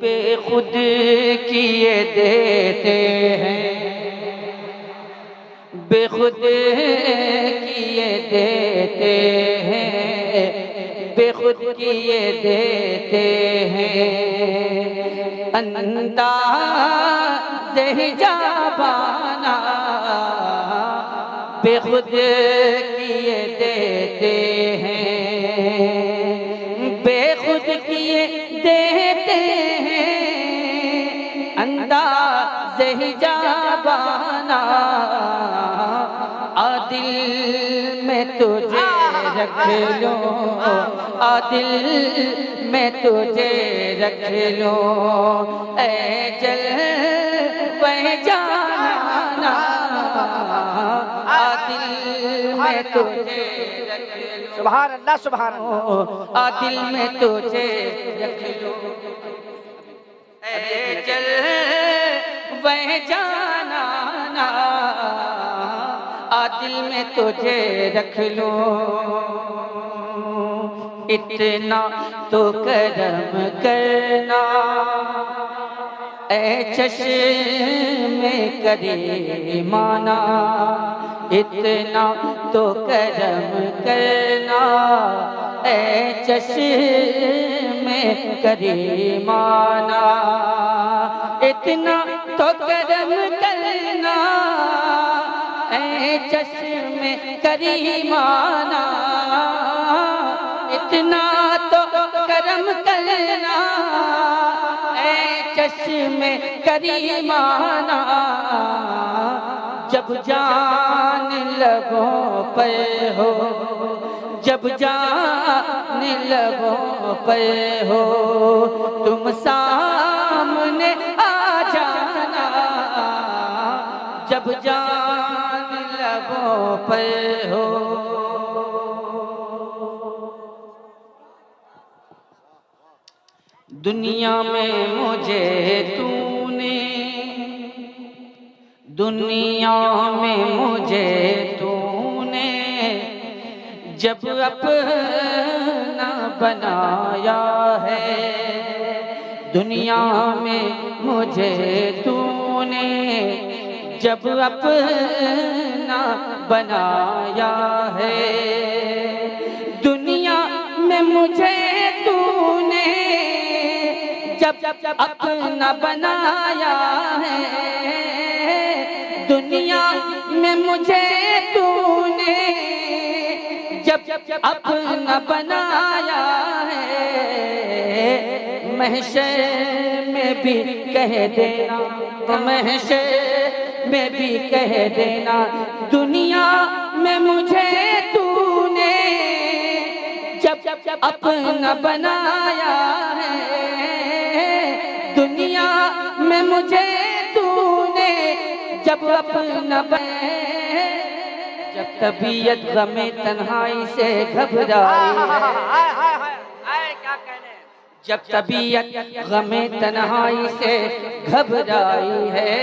बेखुद किए देते हैं, बेखुद किए देते हैं, बेखुद किए देते हैं। अंदाज़े हिजाबाना बेखुद किए देते हैं, बेखुद किए देते हैं। अंदाज़े हिजाबाना दिल में तुझे रख लो, दिल में तुझे रख लो, ऐ जल वह जाना, दिल में तुझे रख लो। सुभान अल्लाह सुभान अल्लाह। दिल में तुझे रख लो, ऐ जल वह जाना, दिल में तुझे रख लो। इतना तो करम करना ऐ चश्मे करीमाना, इतना तो करम करना ऐ चश्मे करीमाना, इतना तो करम करना ऐ चश्मे करीमाना, इतना तो करम करना ऐ चश्मे करीमाना। जब जान लबों पर हो, जब जान लबों पर हो, तुम सामने आ जाना। जब जान लबों पर हो, दुनिया में मुझे तूने, दुनिया में मुझे तूने जब अपना बनाया है, दुनिया में मुझे तूने जब अपना बनाया है, दुनिया में मुझे तूने जब अपना बनाया है, दुनिया में मुझे तूने जब अपना बनाया है। महशर में भी कह देना, महशर में भी कह देना, दुनिया में मुझे तूने जब अपना बनाया है, दुनिया में मुझे तूने जब अपना बनाया। जब तबीयत गमे तन्हाई से घबराई है, क्या कहने, जब तबीयत गमे तन्हाई से घबराई है,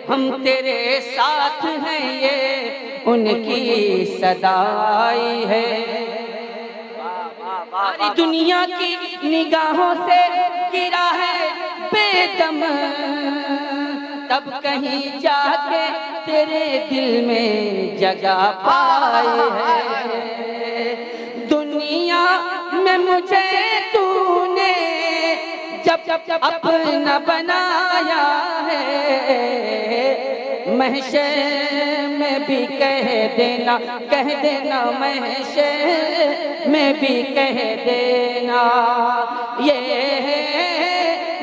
हम तेरे साथ हैं ये उनकी सदाई है। सारी दुनिया की निगाहों से गिरा है बेदम, तब कहीं जाके तेरे दिल में जगह पाई है। दुनिया में मुझे तूने जब अपना बनाया है, महशर में भी कह देना, कह देना, महशर में भी कह देना, ये है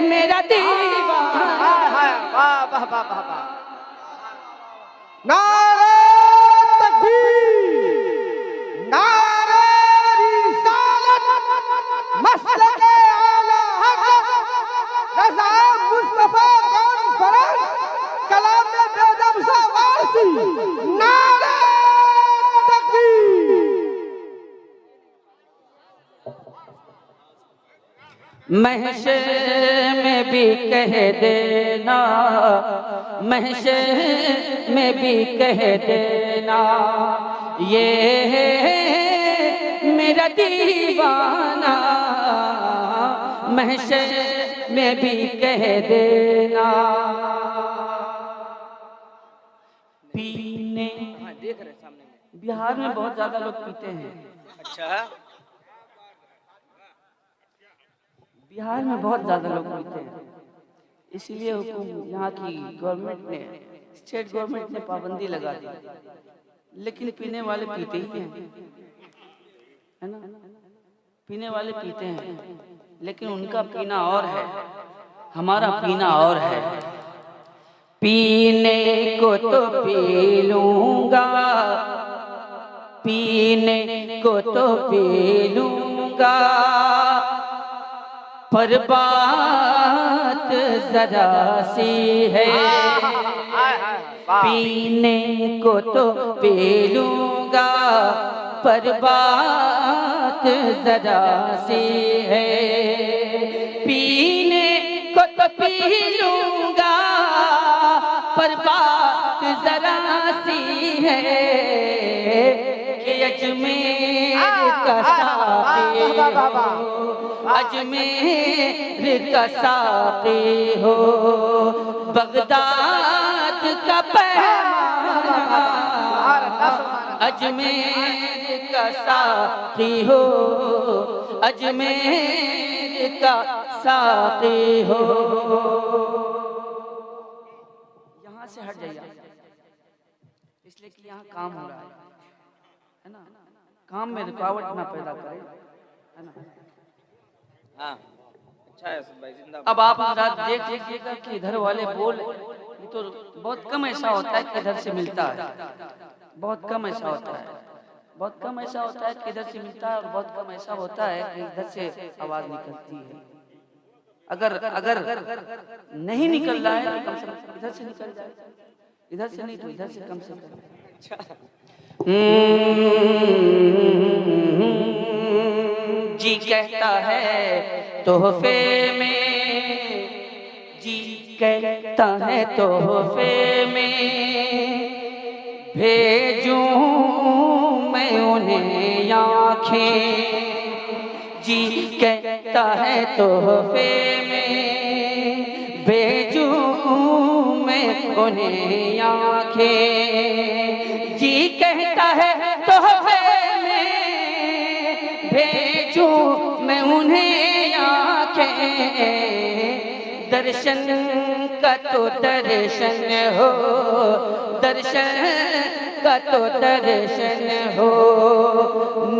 मेरा दीवाना। वाह वाह वाह वाह वाह। नारे तकबीर, नारे रिसालत, मसलके आला हज़रत रज़ा मुस्तफा कॉन्फ्रेंस कलाम बेदम सा वारसी। नारे तकबीर। महशर में भी कह देना, महशर में भी कह देना, ये है मेरा दीवाना, महशर में भी कह देना। पीने, देख रहे सामने, बिहार में बहुत ज्यादा लोग पीते हैं। अच्छा, बिहार में बहुत ज्यादा लोग पीते हैं, इसीलिए यहाँ की गवर्नमेंट ने, स्टेट गवर्नमेंट ने पाबंदी लगा दी। लेकिन पीने वाले पीते ही हैं, है ना, पीने वाले पीते हैं, लेकिन उनका पीना और है, हमारा पीना और है। पीने को तो पी लूंगा, पीने को तो पी लूंगा, पर बात जरा सी है। पीने को तो पी लूंगा, पर बात जरा सी है। पीने को तो पी लूंगा, पर बात जरा सी है कि अजमेर का साक़ी हो, अजमेर का साक़ी हो, बगदाद का पैमाना, अजमेर का साक़ी हो, अजमेर का साक़ी हो। यहाँ से हट जाइए, इसलिए कि यहाँ काम हो रहा है ना, काम में रुकावट ना पैदा करें, है ना। हाँ, अच्छा है भाई, जिंदा। अब आप रात देख लीजिएगा कि इधर वाले बोल, तो बहुत कम ऐसा होता है कि इधर से मिलता है, बहुत कम ऐसा होता है, बहुत कम ऐसा होता है कि इधर से मिलता है, और बहुत कम ऐसा होता है कि इधर से आवाज निकलती है। अगर नहीं निकल रहा है तो कम से कम इधर से निकल जाए, इधर से नहीं तो इधर से कम से कम। जी कहता है तोहफे में, जी कहता है तोहफे में, भेजूं मैं उन्हें आँखें। जी कहता है तोहफे में, भेजूं मैं उन्हें आँखें। जी कहता है तोहफे में, भेजूं मैं उन्हें आँखें। दर्शन का तो दर्शन हो, दर्शन का तो दर्शन हो,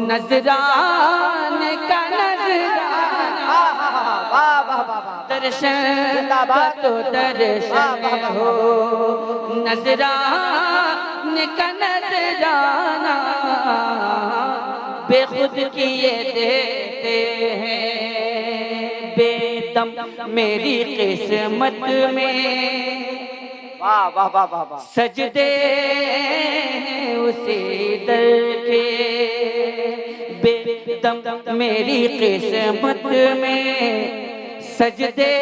नजरान का नजराना, दर्शन का तो दर्शन हो, नजरान का नजराना, बेखुद किए देते हैं बेदम मेरी किस्मत में। वाह वाह वाह वाह वाह, सजदे उसी दर के, बेदम मेरी किस्मत में, सजदे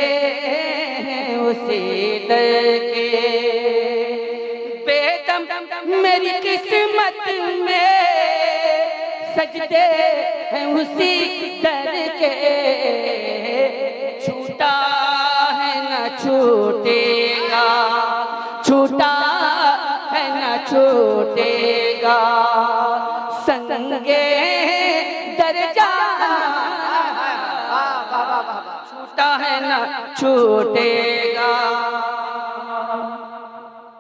उसी दर के, बेदम मेरी किस्मत में, सजदे हैं उसी दर के। छूटा है न छूटेगा, छूटा है न छूटेगा, संगे दर जाना, छूटा है न छूटेगा।